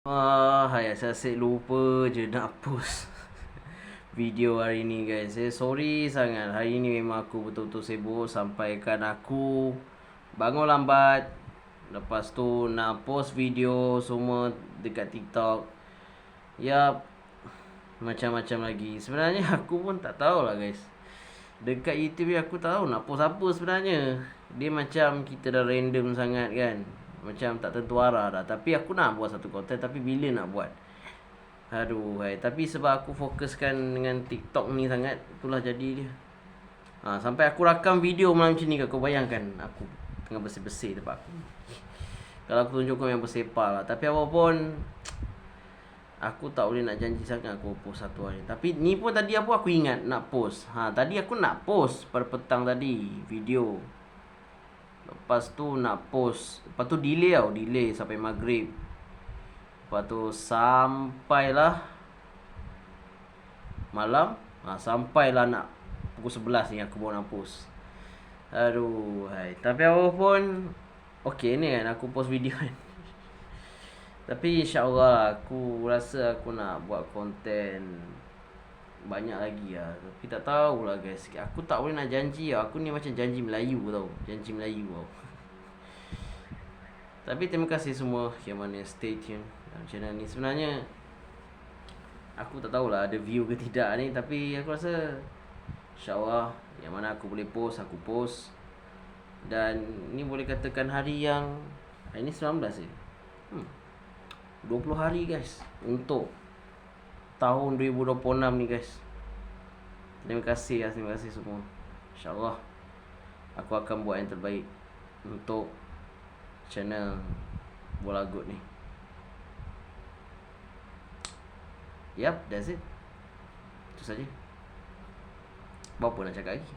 Hai, saya asyik lupa je nak post video hari ni guys. Sorry sangat. Hari ni memang aku betul-betul sibuk sampaikan aku bangun lambat. Lepas tu nak post video semua dekat TikTok. Yap, macam-macam lagi. Sebenarnya aku pun tak tahulah guys. Dekat YouTube ni aku tahu nak post apa sebenarnya. Dia macam kita dah random sangat kan. Macam tak tentu arah dah. Tapi aku nak buat satu konten, tapi bila nak buat? Aduh, tapi sebab aku fokuskan dengan TikTok ni sangat, itulah jadi dia. Sampai aku rakam video macam ni, kau bayangkan aku tengah bersih-bersih tempat aku. Kalau aku tunjuk kau yang bersepah lah. Tapi apapun, aku tak boleh nak janji sangat aku post satu hari. Tapi ni pun tadi aku ingat nak post. Tadi aku nak post pada petang tadi video. Lepas tu nak post. Lepas tu delay sampai maghrib. Lepas tu sampailah malam. Sampailah nak pukul 11 ni aku baru nak post. Aduh, tapi apapun, okay ni kan aku post video kan. Tapi insyaAllah aku rasa aku nak buat konten banyak lagi lah. Tapi tak tahulah guys. Aku tak boleh nak janji lah. Aku ni macam janji Melayu tau. Janji Melayu tau. Tapi terima kasih semua yang mana stay tune dalam channel ni. Sebenarnya aku tak tahulah ada view ke tidak ni. Tapi aku rasa InsyaAllah yang mana aku boleh post, aku post. Dan ni boleh katakan hari yang hari ni 19 je 20 hari guys untuk tahun 2026 ni guys. Terima kasih semua. InsyaAllah aku akan buat yang terbaik untuk channel Bola Good ni. Yap, that's it. Itu saja. Apa nak cakap lagi?